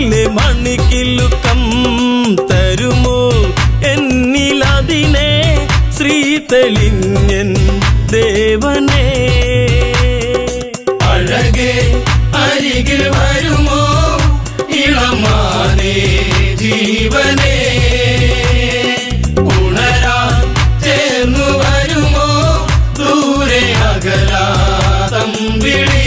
കാതിലെ മണിക്കിലുക്കം തരുമോ എന്നിലതിനെ ശ്രീ തെളിഞ്ഞൻ ദേവനേ. അഴകേ അരികിൽ വരുമോ ഇളമാനേ ജീവനേ. ഉണരാൻ ചേർന്നു വരുമോ ദൂരെ അകലാതമ്പിളി.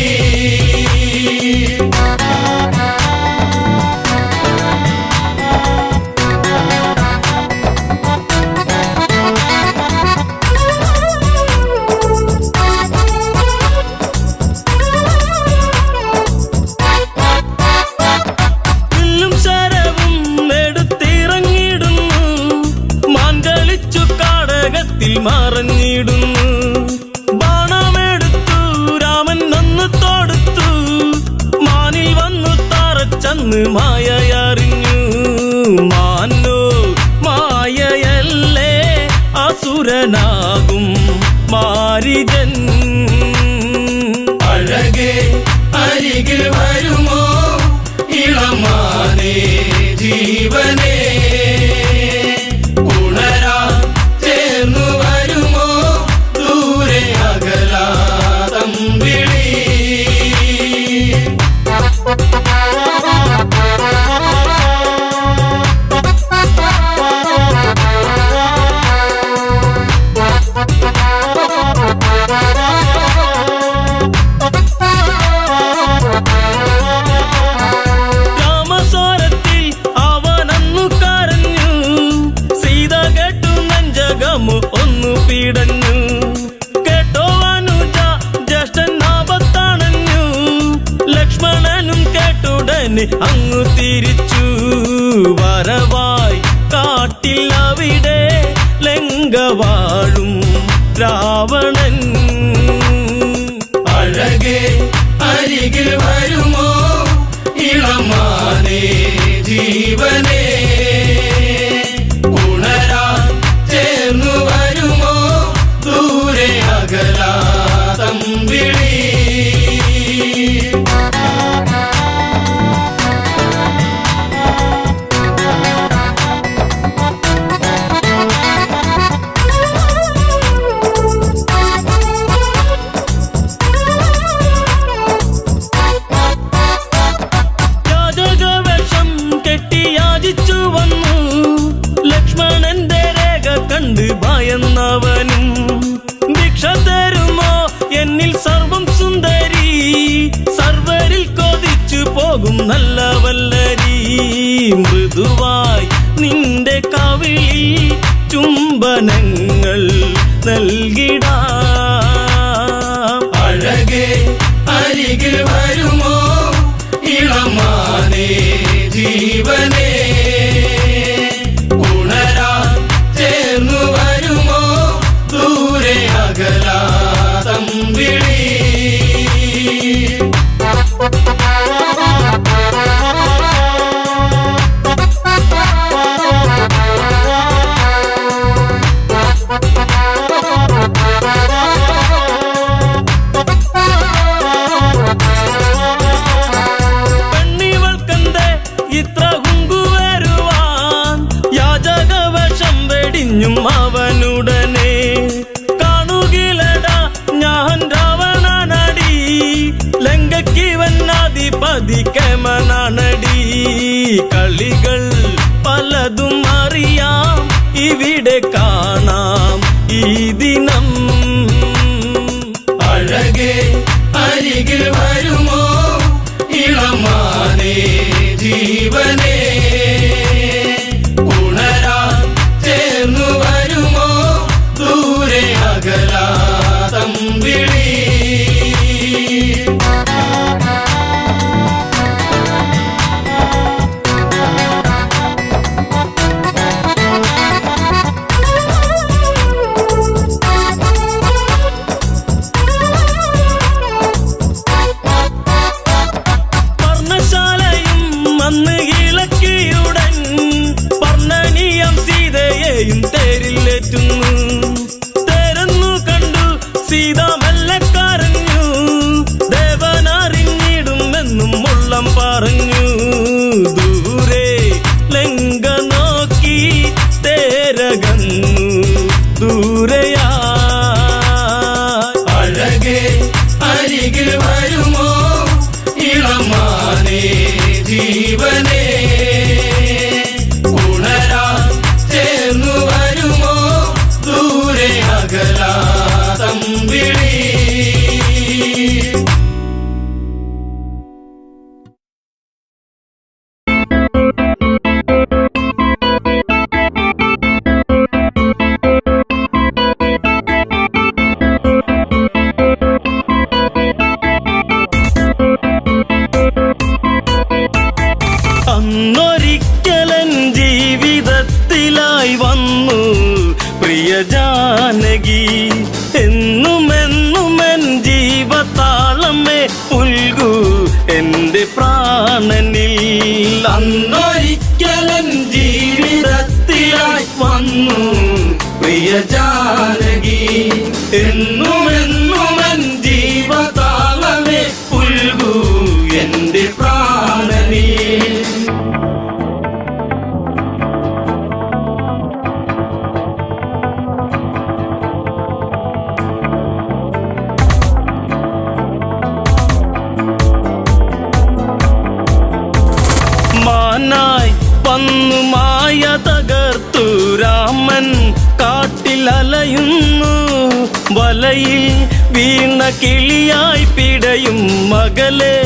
മറഞ്ഞിടുന്നു ബാണമെടുത്തു രാമൻ ഒന്ന് തൊടുത്തു. മാനിൽ വന്നു തറച്ചന്ന് മായയറിഞ്ഞു. മാനോ മായയല്ലേ അസുരനാകും മാരിജൻ. അഴകേ അരികിൽ വരുമോ ഇളമാനേ ജീവനേ. ഉണരാൻ ചേർന്നു വരുമോ ദൂരെ അകലാതമ്പിളി. രാമസ്വരത്തിൽ അവനന്നു കരഞ്ഞു. സീത കേട്ടു നെഞ്ചകമു ഒന്നു പീടഞ്ഞു. കേട്ടോ അനുജ ജ്യേഷ്ഠൻ ആപത്തണഞ്ഞു. ലക്ഷ്മണനും കേട്ടുടനെ അങ്ങു തിരിച്ചു. വരവായി കാട്ടിൽ അവിടെ ലങ്ക വാഴും രാവണൻ. അഴകേ അരികിൽ വരുമോ ഇളമാനേ ജീവനേ. ഉണരാൻ ചേർന്നു വരുമോ ദൂരെ അകലാതമ്പിളി. യാചകവേഷം കെട്ടി യാചിച്ചു വന്നു. ലക്ഷ്മണന്റെ രേഖ കണ്ട് ഭയന്നവനും ഭിക്ഷ തരുമോ എന്നിൽ സർവം സുന്ദരി. സർവരിൽ കൊതിച്ചു പോകും നല്ല വല്ലരി. മൃദുവായി നിന്റെ കവിളിൽ ചുംബനങ്ങൾ നൽകിടാം. അഴകേ അരികിൽ വരുമോ ഇളമാനേ ജീവനേ. ഉണരാൻ ചേർന്നു വരുമോ ദൂരെ അകലാതമ്പിളി. പെണ്ണിവൾക്കെന്തേ ഇത്ര ഹുങ്കുവരുവാൻ. യാചകവേഷം വെടിഞ്ഞും അവനുടനെ. കാണുകിലടാ ഞാൻ രാവണനടി. ലങ്കയ്ക്കിവൻ അധിപതി കേമനാണടി. കളികൾ പലതും അറിയാം ഇവിടെ കാണാം ഈ ദിനം. അഴകേ അരികിൽ വരുമോ ഇളമാനേ ജീവനേ. ഉണരാൻ ചേർന്നു വരുമോ ദൂരെ അകലാതമ്പിളി. പർണശാലയും അന്ന് ഇളക്കിയുടൻ പർണനീയം സീതയെയും തേരിലേറ്റുന്നു. തേരെന്നു കണ്ടു സീത മെല്ലെ കരഞ്ഞു. ദേവനറിഞ്ഞിടുമെന്നും ഉള്ളം പറഞ്ഞു. അന്നൊരിക്കലൻ ജീവിതത്തിലായി വന്നു പ്രിയ ജാനകി. എന്നുമെന്നുമെൻ ജീവതാളമേ പുൽകൂ എന്റെ പ്രാണനിൽ. അന്നൊരിക്കലൻ ജീവിതത്തിലായി വന്നു പ്രിയ ജാനകി. എന്നുമെന്നുമെൻ ജീവതാളമേ പുൽകൂ എന്റെ പ്രാണനിൽ. മാനായി വന്നു മായ തകർത്തു രാമൻ കാട്ടിലലയുന്നു. വലയിൽ വീണ കിളിയായി പിടയും മകളെ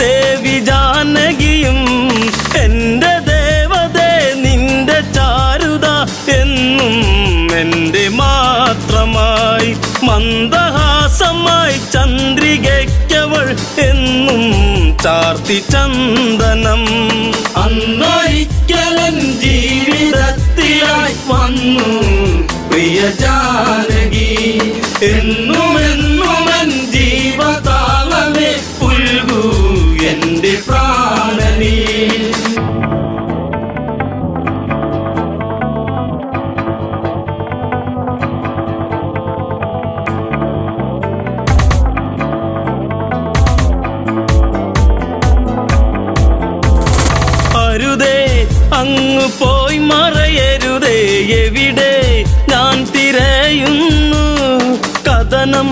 ദേവി ജാനകിയും. എന്റെ ദേവതേ നിന്റെ ചാരുത എന്നും എന്റെ മാത്രമായി. മന്ദഹാസമായി ചന്ദ്രികയ്ക്കവൾ എന്നും ചാർത്തി ചന്ദനം. അന്നൊരിക്കലൻ ജീവിതത്തിലായി വന്നു പ്രിയ ജാനകി. എന്നുമെന്നുമെൻ ജീവതാളമേ പുൽകൂ എന്റെ പ്രാണനിൽ. അരുതേ അങ്ങു പോയി മറയരുതേ, എവിടെ ഞാൻ തിരയുന്നു. കഥനം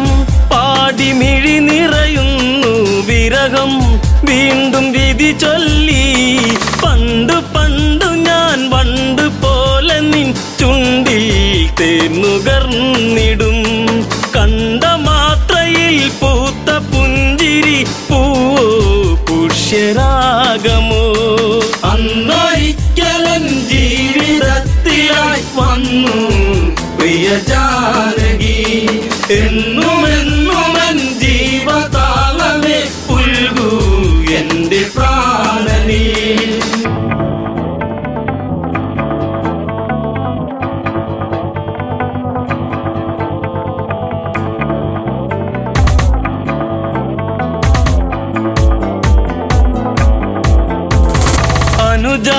പാടി മിഴി നിറയുന്നു, വിരഹം വീണ്ടും വിധി ചൊല്ലി. പണ്ടു പണ്ടു ഞാൻ വണ്ടു പോലെ നിൻ ചുണ്ടിൽ തേന്നുകർന്നിടും. കണ്ട മാത്രയിൽ പൂത്ത പുഞ്ചിരി പൂവോ പുഷ്യരാഗമോ. അന്നൊരിക്കലൻ ജീവിതത്തിലായി വന്നു പ്രിയ ജാനകി. എന്നുമെന്നുമെൻ ജീവതാളമേ പുൽകൂ എന്റെ പ്രാണനിൽ. അനുജ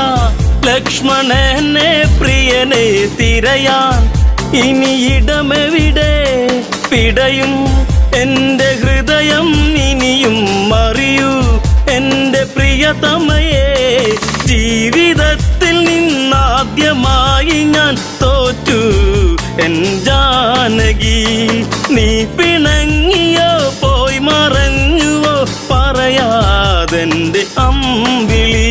ലക്ഷ്മണനെ പ്രിയനെ തിരയാൻ ഇനി ഇടമെവിടെ. പിടയും എന്റെ ഹൃദയം ഇനിയും അറിയൂ എന്റെ പ്രിയതമയെ. ജീവിതത്തിൽ നിന്നാദ്യമായി ഞാൻ തോറ്റു എൻ ജാനകി. നീ പിണങ്ങിയോ പോയി മറഞ്ഞുവോ പറയാതെന്റെ അമ്പിളി.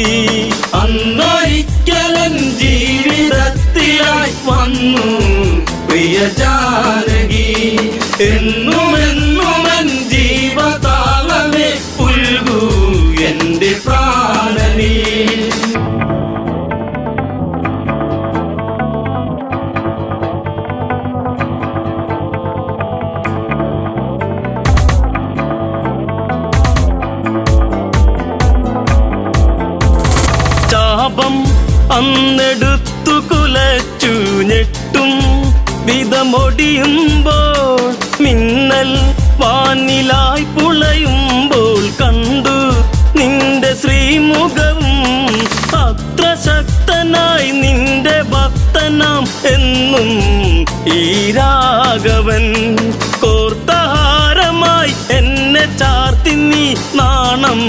അന്നൊരിക്കലൻ ജീവിതത്തിലായി വന്നു പ്രിയ ജാനകി. എന്നുമെന്നുമെൻ ജീവതാളമേ പുൽകൂ എന്റെ പ്രാണനിൽ. ചാപം അന്നെടുത്തു കുലച്ചു ഞെട്ടും വിധമൊടിയുമ്പോൾ. മിന്നൽ വാനിലായി പുളയുമ്പോൾ കണ്ടു നിന്റെ ശ്രീമുഖവും. അത്ര ശക്തനായി നിന്റെ ഭക്തനാം എന്നും ഈ രാഘവൻ. കോർത്തഹാരമായി എന്നെ ചാർത്തി നീ നാണം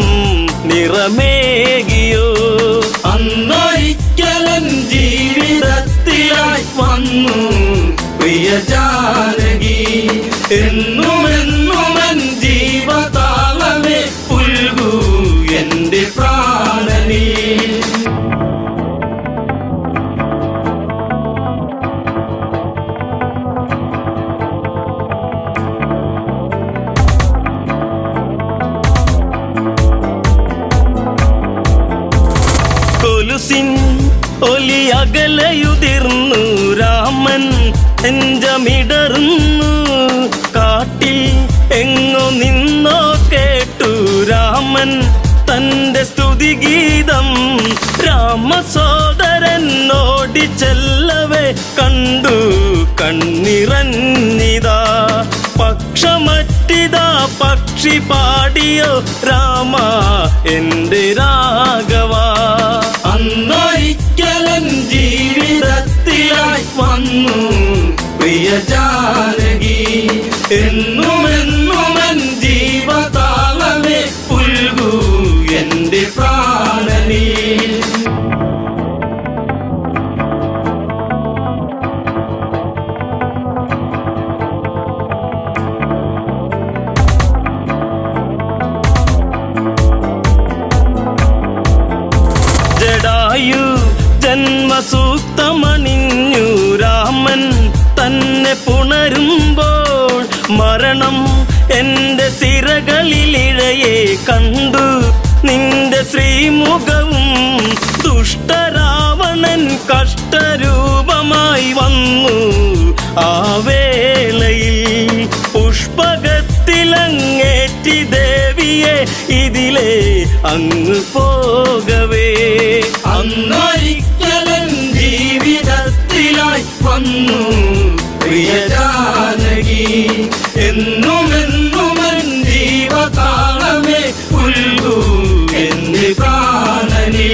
നിറമേകിയോ. അന്നൊരിക്കലൻ ജീവിതത്തിലായി വന്നു പ്രിയ ജാനകി. എന്നുമെന്നുമെൻ ജീവതാളമേ പുൽകൂ എന്റെ പ്രാണനിൽ. കൊലുസിൻ ഒലി അകലയുതിർന്നു രാമൻ നെഞ്ചമിടറുന്നു. കാട്ടിൽ എങ്ങോ നിന്നോ കേട്ടു രാമൻ തന്റെ സ്തു സ്തുതിഗീതം രാമസോദരൻ ഓടിച്ചെല്ലവേ കണ്ടു കണ്ണിറഞ്ഞിതാ പക്ഷമറ്റിതാ പക്ഷി പാടിയോ രാമ എൻ്റെ രാഘവ. അന്നൊരിക്കലൻ ജീവിതത്തിലായി വന്നു പ്രിയ ജാനകി എന്നുമെന്നുമൻ ജീവതാളമേ പുൽകൂ എൻ്റെ പ്രാണനീ. ജടായു ജന്മസൂക്തമണിഞ്ഞു രാമൻ തന്നെ പുണരുമ്പോൾ മരണം എൻ്റെ സിരകളിലിഴയെ കണ്ടു നിന്റെ ശ്രീമുഖവും ദുഷ്ടരാവണൻ കഷ്ടരൂപമായി വന്നു ആ വേളയിൽ പുഷ്പകത്തിലങ്ങേറ്റി ദേവിയെ ഇതിലെ അങ്ങ് പോകവേ. അന്നൊരിക്കലൻ ജീവിതത്തിലായി വന്നു പ്രിയ ജാനകി എന്നുമെന്നുമൻ ജീവതാളമേ പുൽകൂ എൻ്റെ പ്രാണനീ.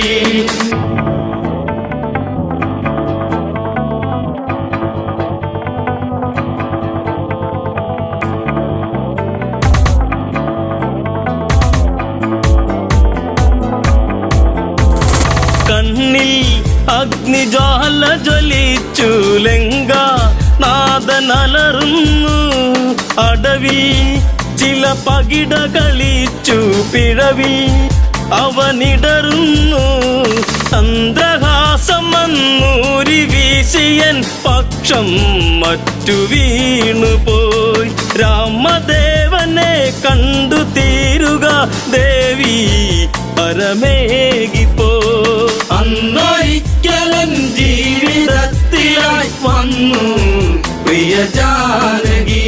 കണ്ണിൽ അഗ്നിജ്വാല ജ്വലിച്ചു ലങ്ക നാദനലറുന്നു അടവിൽ ചില പകിട കളിച്ചു പിഴവിൽ അവനിടറുന്നു ചന്ദ്രഹാസം മന്നൂരി വീശിയൻ പക്ഷം മറ്റു വീണുപോയി രാമദേവനെ കണ്ടു തീരുക ദേവി പരമേകിപ്പോ. അന്നൊരിക്കലൻ ജീവിതത്തിലായി വന്നു പ്രിയ ജാനകി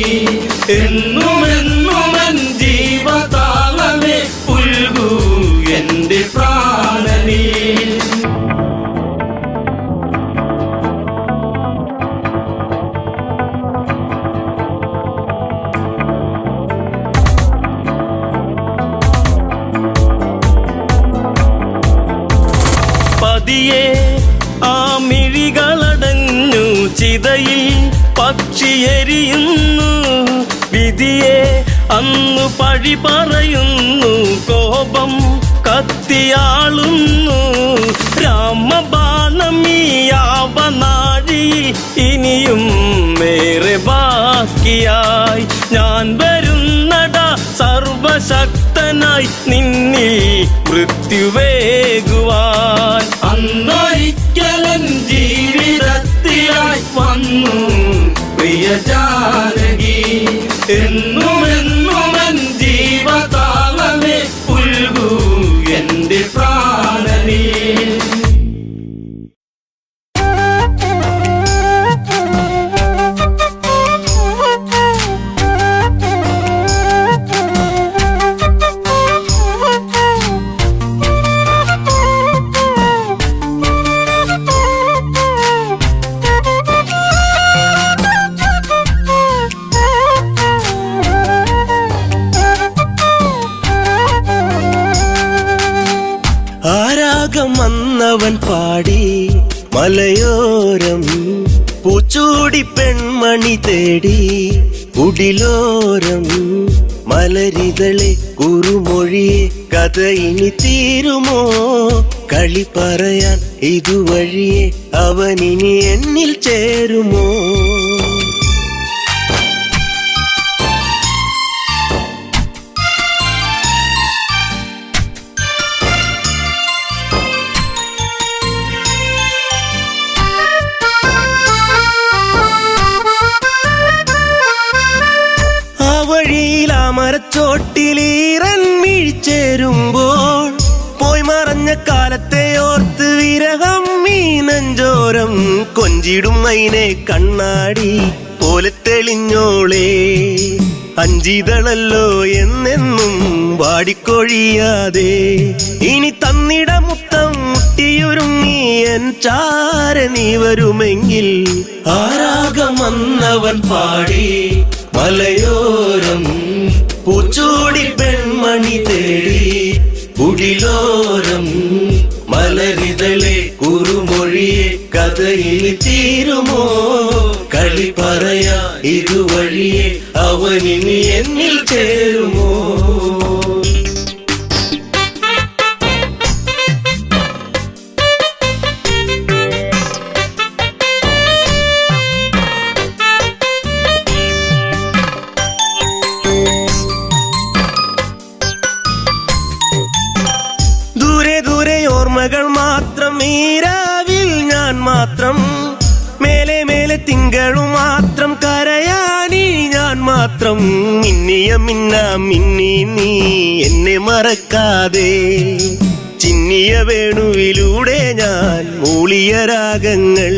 എന്നുമെന്നുമൻ ജീവതാളമേ പുൽകൂ എൻ്റെ പ്രാണനീ. പതിയെ ആ മിഴികളടഞ്ഞു ചിതയിൽ പക്ഷിയെരിയുന്നു വിധിയെ അന്നു പഴി പറയുന്നു കോപം കത്തിയാളുന്നു രാമബാണമീയാവനാഴിയിൽ ഇനിയും മേറെ ബാക്കിയായി ഞാൻ വരുന്നടാ സർവശക്തനായി നിന്നിൽ മൃത്യുവേകുവാൻ. അന്നൊരിക്കലൻ ജീവിതത്തിലായി വന്നു പ്രിയ ജാനകി എന്നുമെന്നുമൻ ജീവതാളമേ പുൽകൂ എൻ്റെ പ്രാണനീ. വന്നവൻ പാടി മലയോരം പൂച്ചൂടി പെൺമണി തേടി കുടിലോരം മലരിതളെ കുറുമൊഴിയെ കഥ ഇനി തീരുമോ കളി പറയാൻ ഇതുവഴിയെ അവനിനി എന്നിൽ ചേരുമോ. മരച്ചോട്ടിലീറൻ മിഴിച്ചേരുമ്പോൾ പോയി മറഞ്ഞ കാലത്തെ ഓർത്ത് വിരഹം ഈ നെഞ്ചോരം കൊഞ്ചിടും മൈനെ കണ്ണാടി പോലെ തെളിഞ്ഞോളേ. അഞ്ചിതളല്ലോ എന്നെന്നും വാടിക്കൊഴിയാതെ ഇനി തന്നിട മുത്തം മുട്ടിയൊരുങ്ങി എൻ ചാര നീ വരുമെങ്കിൽ ആരാഗം വന്നവൻ പാടി മലയോരം പൂച്ചൂടി പെൺമണി തേടി കുടിലോരം മലരിതളെ കുറുമൊഴിയെ കഥയിൽ തീരുമോ കളി പറയാ ഇതുവഴിയെ അവനിനി എന്നിൽ ചേരുമോ ദൂരെ ദൂരെ ഓർമ്മകൾ മാത്രം ഈരാവിൽ ഞാൻ മാത്രം മേലെ മേലെ തിങ്കളും മാത്രം കരയാനി ഞാൻ മാത്രം മിന്നിയ മിന്നി നീ എന്നെ മറക്കാതെ ചിന്നിയ വേണുവിലൂടെ ഞാൻ മൂളിയ രാഗങ്ങൾ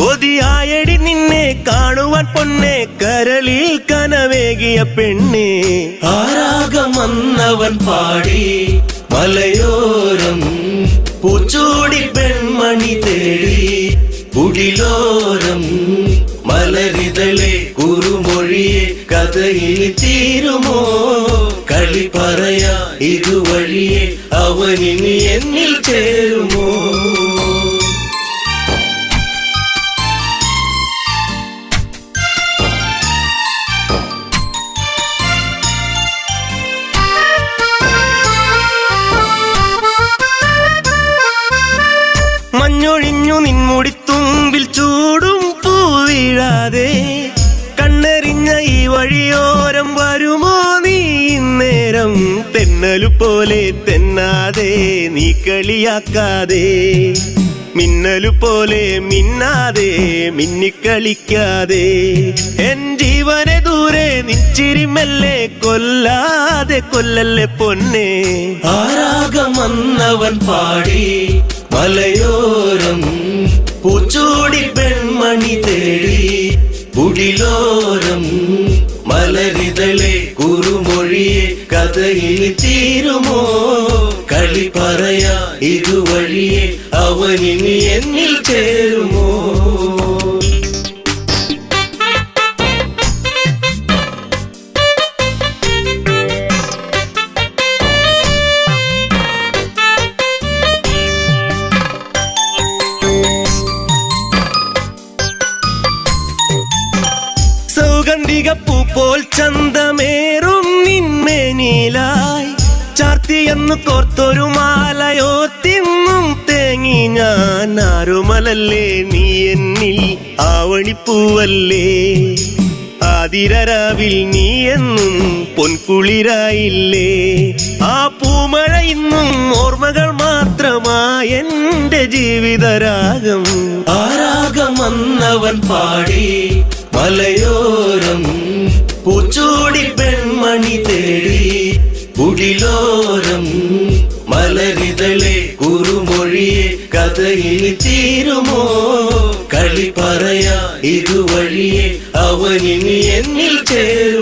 കൊതിയായടി നിന്നെ കാണുവാൻ പൊന്നെ കരളിൽ കനവേകിയ പെണ്ണെ ആരാഗം വന്നവൻ പാടി മലയോരം പൂച്ചൂടി പെൺമണി തേടി കുടിലോരം മലരിതളെ കുറുമൊഴിയെ കഥയിൽ തീരുമോ കളി പറയാ ഇതുവഴിയെ അവനിനി എന്നിൽ ചേരുമോ മഞ്ഞൊഴിഞ്ഞു നിൻമുടിത്തുമ്പിൽ ചൂടും പൂവിഴാതെ കണ്ണെറിഞ്ഞ ഈ വഴിയോരം വരുമോ നീ ഇന്നേരം തെന്നലു പോലെ തെന്നാതെ നീ കളിയാക്കാതെ മിന്നലു പോലെ മിന്നാതെ മിന്നിക്കളിക്കാതെ എൻ ജീവനെ ദൂരെ നിച്ചിരിമല്ലേ കൊല്ലാതെ കൊല്ലല്ലേ പൊന്നെ ആരാഗം വന്നവൻ പാടി മലയോരം പൂച്ചൂടി പെൺമണി തേടി കുടിലോരം മലരിതളെ കുറുമൊഴിയെ കഥയിൽ തീരുമോ കളി പറയാ ഇതുവഴിയെ അവനിനി എന്നിൽ ചേരുമോ സൗഗന്ധികപ്പൂ പോൽ ചന്തമേറും നിന്മേനിലായി ചാർത്തിയെന്നു കോർത്തൊരു മാലയോ തിന്നും തേങ്ങി ഞാൻ ആരുമലല്ലേ നീ എന്നിൽ ആവണിപ്പൂവല്ലേ ആതിരരാവിൽ നീ എന്നും പൊൻകുളിരായില്ലേ ആ പൂമഴ ഇന്നും ഓർമ്മകൾ മാത്രമായി എന്റെ ജീവിതരാഗം ആരാഗം വന്നവൻ പാടി മലയോരം പൂച്ചൂടി പെൺമണി തേടി കുടിലോരം മലരിതളെ കുറുമൊഴിയെ കഥയിൽ തീരുമോ കളി പറയാ ഇതുവഴിയെ അവനിനി എന്നിൽ ചേരും